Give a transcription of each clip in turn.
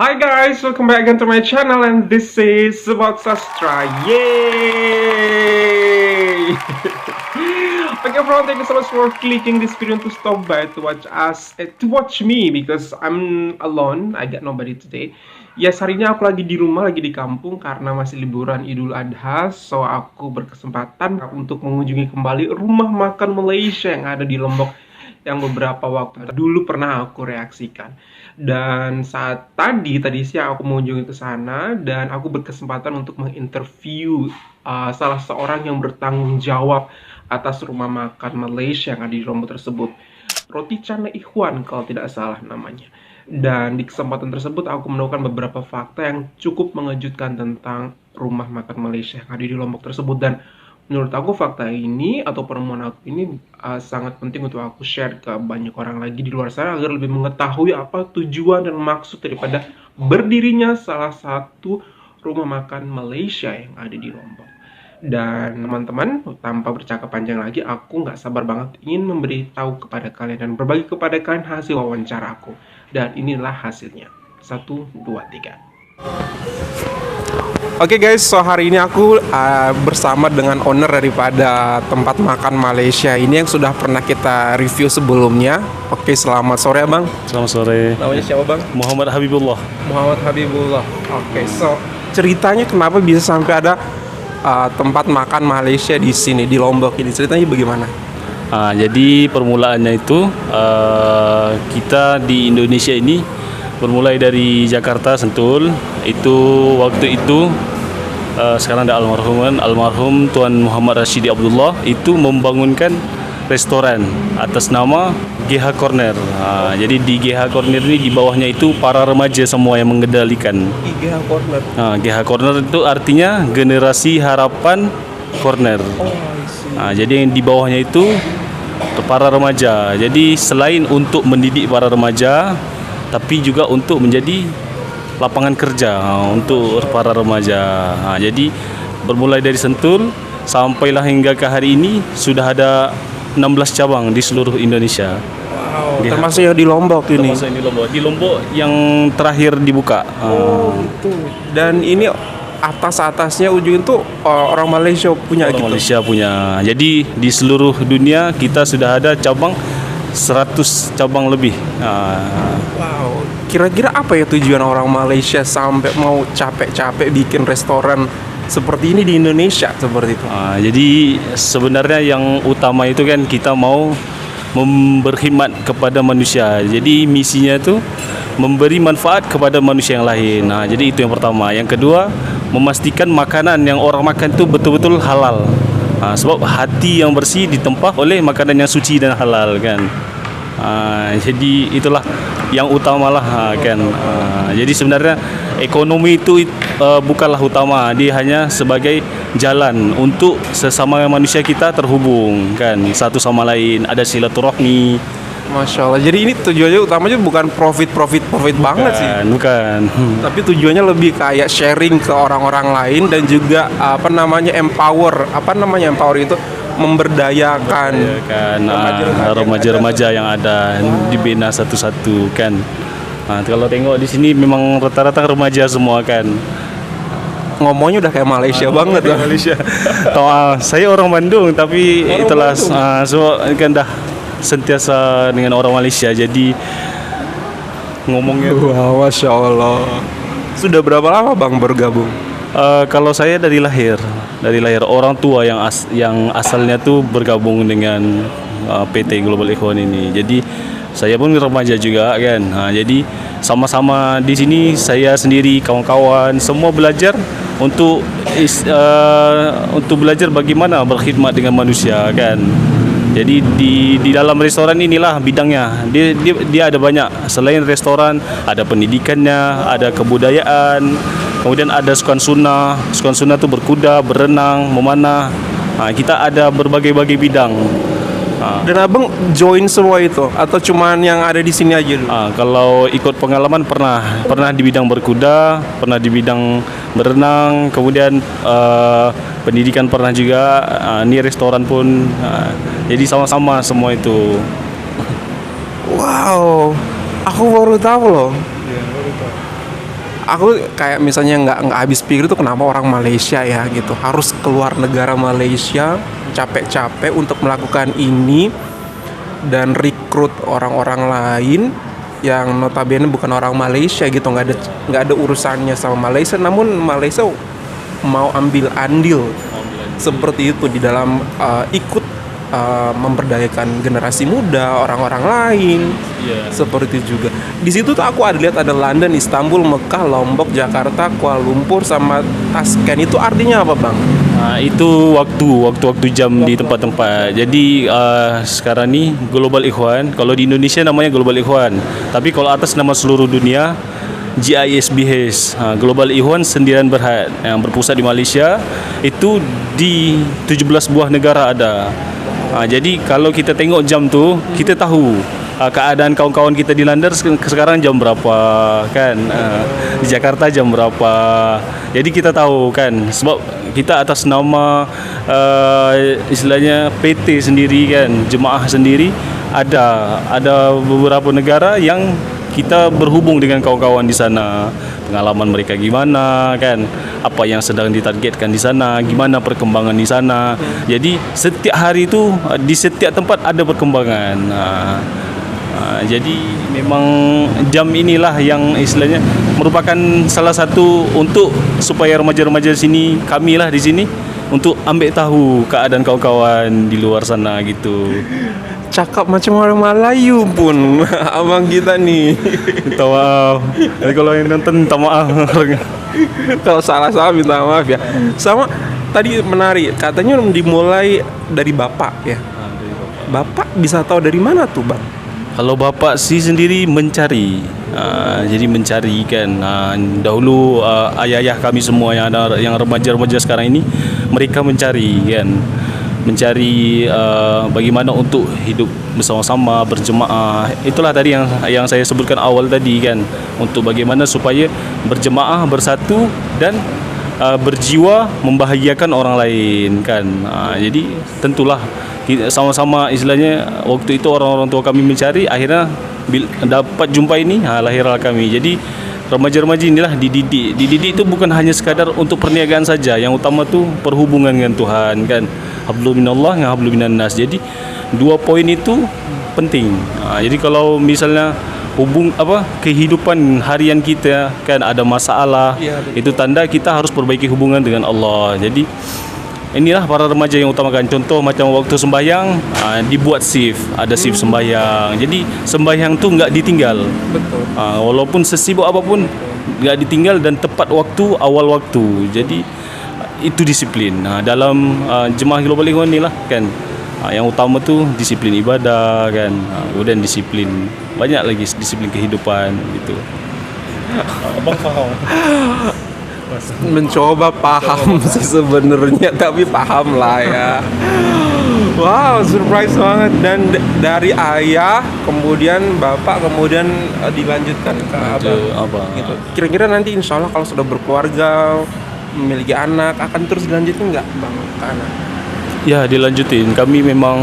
Hi guys, welcome back again to my channel and this is about sastra. Yay! Okay, everyone, thank you so much for clicking this video to stop by to watch us, to watch me because I'm alone. I got nobody today. Yes, hari ini aku lagi di rumah, lagi di kampung karena masih liburan Idul Adha. So aku berkesempatan untuk mengunjungi kembali rumah makan Malaysia yang ada di Lombok, yang beberapa waktu dulu pernah aku reaksikan. Dan saat tadi siang aku mengunjungi ke sana dan aku berkesempatan untuk menginterview salah seorang yang bertanggung jawab atas rumah makan Malaysia yang ada di Lombok tersebut. Roti Canai Ikhwan kalau tidak salah namanya. Dan di kesempatan tersebut aku menemukan beberapa fakta yang cukup mengejutkan tentang rumah makan Malaysia yang ada di Lombok tersebut. Dan menurut aku fakta ini atau penemuan aku ini sangat penting untuk aku share ke banyak orang lagi di luar sana agar lebih mengetahui apa tujuan dan maksud daripada berdirinya salah satu rumah makan Malaysia yang ada di Lombok. Dan teman-teman, tanpa bercakap panjang lagi, aku nggak sabar banget ingin memberitahu kepada kalian dan berbagi kepada kalian hasil wawancara aku. Dan inilah hasilnya. 1, 2, 3. Oke guys, so hari ini aku bersama dengan owner daripada tempat makan Malaysia ini yang sudah pernah kita review sebelumnya. Oke, selamat sore Bang. Selamat sore. Namanya siapa Bang? Muhammad Habibullah. Muhammad Habibullah. Oke, so ceritanya kenapa bisa sampai ada tempat makan Malaysia di sini di Lombok ini? Ceritanya bagaimana? Jadi permulaannya itu kita di Indonesia ini bermulai dari Jakarta Sentul. Itu waktu itu sekarang ada almarhum Tuan Muhammad Rashidi Abdullah itu membangunkan restoran atas nama GH Corner. Jadi di GH Corner ini di bawahnya itu para remaja semua yang mengendalikan. GH Corner. GH Corner itu artinya Generasi Harapan Corner. Jadi yang di bawahnya itu para remaja. Jadi selain untuk mendidik para remaja, tapi juga untuk menjadi lapangan kerja untuk para remaja. Jadi bermulai dari Sentul sampailah hingga ke hari ini sudah ada 16 cabang di seluruh Indonesia. Wow, termasuk yang di Lombok ini. Termasuk yang di Lombok. Di Lombok yang terakhir dibuka. Itu. Dan ini atas-atasnya ujung itu orang Malaysia punya Orang gitu. Malaysia punya. Jadi di seluruh dunia kita sudah ada cabang 100 cabang lebih. Wow. Kira-kira apa ya tujuan orang Malaysia sampai mau capek-capek bikin restoran seperti ini di Indonesia seperti itu? Jadi sebenarnya yang utama itu kan kita mau berkhidmat kepada manusia. Jadi misinya itu memberi manfaat kepada manusia yang lain. Jadi itu yang pertama. Yang kedua, memastikan makanan yang orang makan itu betul-betul halal. Sebab hati yang bersih ditempah oleh makanan yang suci dan halal kan. Jadi itulah yang utamalah kan. Jadi sebenarnya ekonomi itu bukanlah utama, dia hanya sebagai jalan untuk sesama manusia kita terhubung kan, satu sama lain, ada silaturahmi. Masya Allah. Jadi ini tujuannya utamanya bukan profit banget sih. Bukan. Tapi tujuannya lebih kayak sharing ke orang-orang lain dan juga empower itu memberdayakan remaja-remaja yang ada dibina satu-satu kan. Kalau tengok di sini memang rata-rata remaja semua kan. Ngomongnya udah kayak Malaysia banget ya. Malaysia. Saya orang Bandung tapi itulah so kan dah sentiasa dengan orang Malaysia jadi ngomongnya. Wah, Masya Allah. Sudah berapa lama Bang bergabung? Kalau saya dari lahir orang tua yang asalnya tuh bergabung dengan PT Global Ikhwan ini. Jadi saya pun remaja juga kan. Jadi sama-sama di sini saya sendiri kawan-kawan semua belajar untuk belajar bagaimana berkhidmat dengan manusia kan. Jadi di dalam restoran inilah bidangnya. Dia ada banyak. Selain restoran, ada pendidikannya, ada kebudayaan, kemudian ada sukan sunnah. Sukan sunnah itu berkuda, berenang, memanah. Kita ada berbagai bidang. Dan Abang join semua itu atau cuman yang ada di sini aja dulu? Kalau ikut pengalaman pernah di bidang berkuda, pernah di bidang berenang, kemudian pendidikan pernah juga. Ini restoran pun. Jadi sama-sama semua itu. Wow, aku baru tahu loh. aku kayak misalnya nggak habis pikir tuh kenapa orang Malaysia ya gitu harus keluar negara Malaysia capek-capek untuk melakukan ini dan rekrut orang-orang lain yang notabene bukan orang Malaysia gitu, nggak ada urusannya sama Malaysia, namun Malaysia mau ambil andil seperti itu di dalam ikut memberdayakan generasi muda, orang-orang lain. Seperti itu juga. Di situ tuh aku lihat ada London, Istanbul, Mekah, Lombok, Jakarta, Kuala Lumpur sama Tashkent. Itu artinya apa, Bang? Nah, itu waktu jam di tempat-tempat. Jadi sekarang ni Global Ikhwan, kalau di Indonesia namanya Global Ikhwan. Tapi kalau atas nama seluruh dunia GISBH, Global Ikhwan Sendirian Berhad yang berpusat di Malaysia, itu di 17 buah negara ada. Jadi kalau kita tengok jam tu, kita tahu keadaan kawan-kawan kita di London sekarang jam berapa kan, di Jakarta jam berapa. Jadi kita tahu kan, sebab kita atas nama istilahnya PT sendiri kan, jemaah sendiri, ada beberapa negara yang kita berhubung dengan kawan-kawan di sana, pengalaman mereka gimana kan, apa yang sedang ditargetkan di sana, gimana perkembangan di sana. Jadi setiap hari itu di setiap tempat ada perkembangan. Jadi memang jam inilah yang istilahnya merupakan salah satu untuk supaya remaja-remaja sini, kamilah di sini, untuk ambil tahu keadaan kawan-kawan di luar sana gitu. Cakap macam orang Melayu pun abang kita nih. Minta maaf. Jadi kalau yang nonton minta maaf. Kalau salah-salah minta maaf ya. Sama tadi menarik, katanya dimulai dari bapak ya. Bapak bisa tahu dari mana tuh, Bang? Kalau bapak sih sendiri mencari, jadi mencari kan. Dahulu ayah-ayah kami semua yang ada, yang remaja-remaja sekarang ini, mereka mencari kan, mencari bagaimana untuk hidup bersama-sama, berjemaah. Itulah tadi yang saya sebutkan awal tadi kan, untuk bagaimana supaya berjemaah, bersatu dan berjiwa membahagiakan orang lain kan. Jadi tentulah kita sama-sama istilahnya waktu itu orang-orang tua kami mencari, akhirnya dapat jumpa ini, lahirlah kami. Jadi remaja-remaja inilah dididik itu bukan hanya sekadar untuk perniagaan saja, yang utama tuh perhubungan dengan Tuhan kan, hablum minallah dengan hablum minan nas. Jadi dua poin itu penting. Jadi kalau misalnya kehidupan harian kita kan ada masalah, itu tanda kita harus perbaiki hubungan dengan Allah. Jadi inilah para remaja yang utamakan. Contoh macam waktu sembahyang, dibuat shift, ada shift sembahyang. Jadi sembahyang tu enggak ditinggal. Betul. Walaupun sesibuk apapun enggak ditinggal dan tepat waktu, awal waktu. Jadi itu disiplin. Dalam jemaah Global Ikhwan ni lah kan. Yang utama tu disiplin ibadah kan. Kemudian disiplin banyak lagi disiplin kehidupan gitu. Abang faham. Mencoba paham sih sebenarnya, tapi paham lah ya. Wow, surprise banget. Dan dari ayah, kemudian bapak, kemudian dilanjutkan ke abang. Gitu. Kira-kira nanti insya Allah kalau sudah berkeluarga, memiliki anak, akan terus dilanjutin nggak, Bang, ke anak? Ya, dilanjutin. Kami memang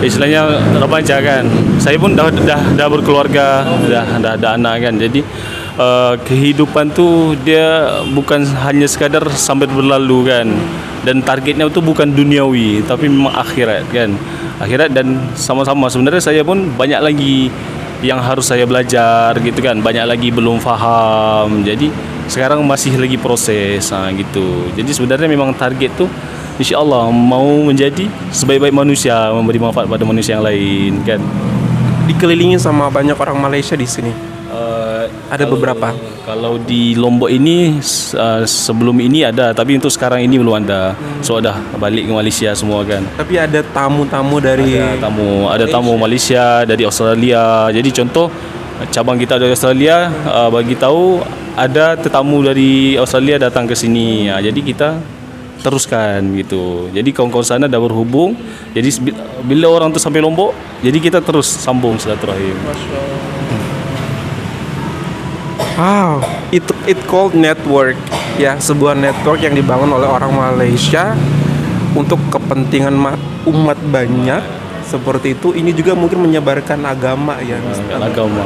istilahnya remaja kan. Saya pun dah berkeluarga, dah ada anak kan. Jadi kehidupan tu dia bukan hanya sekadar sampai berlalu kan, dan targetnya tu bukan duniawi tapi memang akhirat kan, akhirat. Dan sama-sama sebenarnya saya pun banyak lagi yang harus saya belajar gitu kan, banyak lagi belum faham, jadi sekarang masih lagi proses gitu. Jadi sebenarnya memang target tu insya-Allah mau menjadi sebaik-baik manusia, memberi manfaat pada manusia yang lain kan. Dikelilingi sama banyak orang Malaysia di sini. Ada beberapa. Kalau di Lombok ini sebelum ini ada, tapi untuk sekarang ini belum ada. So dah balik ke Malaysia semua kan. Tapi ada tamu-tamu dari ada tamu Malaysia, dari Australia. Jadi contoh cabang kita dari Australia bagi tahu ada tetamu dari Australia datang ke sini. Jadi kita teruskan gitu. Jadi kawan-kawan sana dah berhubung. Jadi bila orang tu sampai Lombok, jadi kita terus sambung silaturahim. Wow, it called network ya, sebuah network yang dibangun oleh orang Malaysia untuk kepentingan umat banyak seperti itu. Ini juga mungkin menyebarkan agama ya, agama.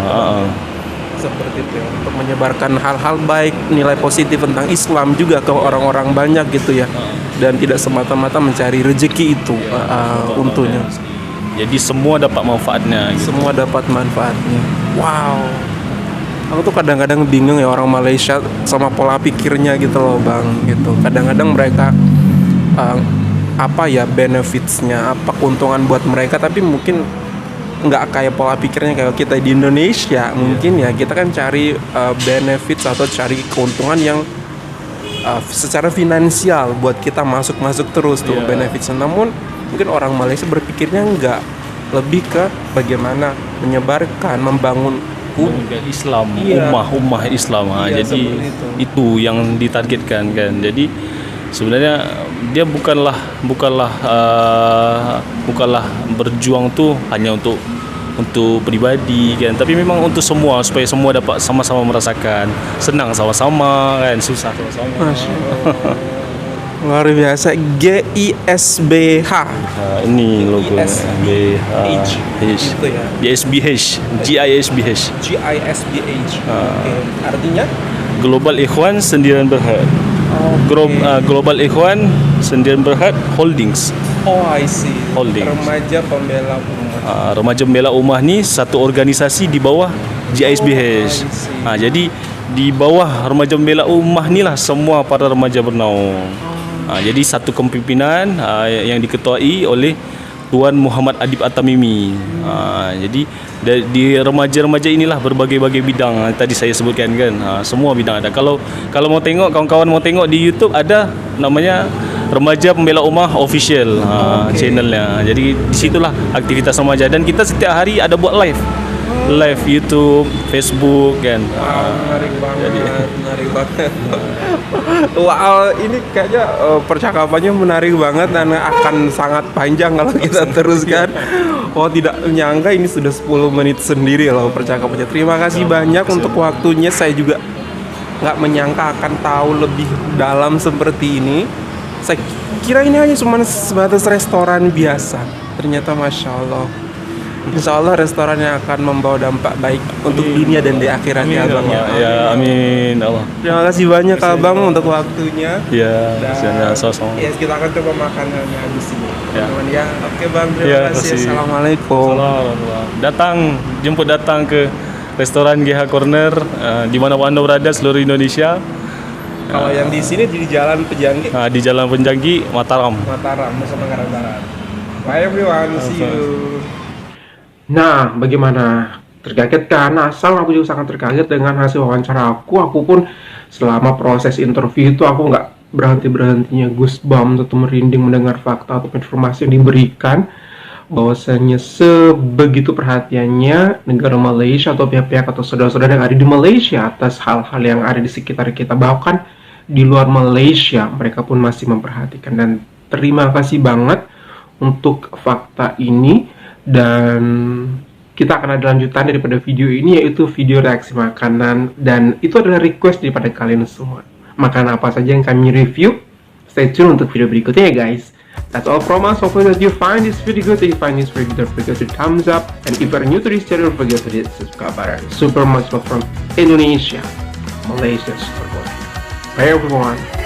seperti itu ya, untuk menyebarkan hal-hal baik, nilai positif tentang Islam juga ke orang-orang banyak gitu ya, dan tidak semata-mata mencari rezeki itu untuknya. Jadi semua dapat manfaatnya gitu. Semua dapat manfaatnya. Wow. Aku tuh kadang-kadang bingung ya orang Malaysia sama pola pikirnya gitu loh bang gitu. Kadang-kadang mereka apa ya benefitsnya, apa keuntungan buat mereka, tapi mungkin nggak kayak pola pikirnya kayak kita di Indonesia. Mungkin ya kita kan cari benefits atau cari keuntungan yang secara finansial buat kita masuk terus tuh benefitsnya. Namun mungkin orang Malaysia berpikirnya nggak, lebih ke bagaimana menyebarkan, membangun Islam, Iya. ummah Islam. Iya, Jadi seperti itu yang ditargetkan kan. Jadi sebenarnya dia bukanlah berjuang tuh hanya untuk pribadi kan, tapi memang untuk semua, supaya semua dapat sama-sama merasakan, senang sama-sama kan, susah sama-sama. Masya Allah. Luar biasa. GISBH. Ini logo GISBH. Gitu ya. GISBH, GISBH, GISBH. Oke. Artinya Global Ikhwan Sendirian Berhad. Global Ikhwan Sendirian Berhad Holdings. oh I see. Holdings. Remaja Pembela Umat. Remaja Pembela Ummah ni satu organisasi di bawah GISBH. Jadi di bawah Remaja Pembela Ummah ni lah semua para remaja bernaung. Jadi satu kepimpinan yang diketuai oleh Tuan Muhammad Adib At-Tamimi. Jadi di remaja-remaja inilah berbagai-bagai bidang tadi saya sebutkan kan. Semua bidang ada. Kalau mau tengok, kawan-kawan mau tengok di YouTube ada namanya Remaja Pembela Ummah Official channelnya. Jadi disitulah aktivitas remaja, dan kita setiap hari ada buat live YouTube, Facebook kan. Menarik banget. Wow, ini kayaknya percakapannya menarik banget dan akan sangat panjang kalau kita teruskan. Oh, tidak menyangka ini sudah 10 menit sendiri loh percakapannya. Terima kasih banyak untuk waktunya. Saya juga nggak menyangka akan tahu lebih dalam seperti ini. Saya kira ini hanya cuma sebatas restoran biasa. Ternyata Masya Allah. Insya Allah restorannya akan membawa dampak baik untuk dunia dan di akhirat ya Abang ya. Ya, amin Allah. Terima kasih banyak Abang untuk waktunya. Ya, Dan sama-sama. ya, kita akan coba makanannya di sini. Ya. Teman ya. Oke Bang, terima Ya, kasih. kasih. Assalamualaikum. Jemput datang ke restoran GH Corner di mana Anda berada seluruh Indonesia. Kalau yang di sini di Jalan Pejanggi, Di Jalan Penjanggi, Mataram. Mataram, Nusa Tenggara Barat. Bye everyone, see you. Nah, bagaimana? Terkaget kan? Asal aku juga sangat terkaget dengan hasil wawancara aku. Aku pun selama proses interview itu aku nggak berhenti-berhentinya goosebumps atau merinding mendengar fakta atau informasi yang diberikan, bahwasanya sebegitu perhatiannya negara Malaysia atau pihak-pihak atau saudara-saudara yang ada di Malaysia atas hal-hal yang ada di sekitar kita, bahkan di luar Malaysia mereka pun masih memperhatikan. Dan terima kasih banget untuk fakta ini. Dan kita akan ada lanjutan daripada video ini, yaitu video reaksi makanan, dan itu adalah request daripada kalian semua. Makanan apa saja yang kami review? Stay tune untuk video berikutnya ya guys. That's all from us. Hopefully that you find this video good. If you find this video good, don't forget to thumbs up. And if you're new to this channel, don't forget to hit subscribe button. Super much love from Indonesia, Malaysia, super good. Bye everyone.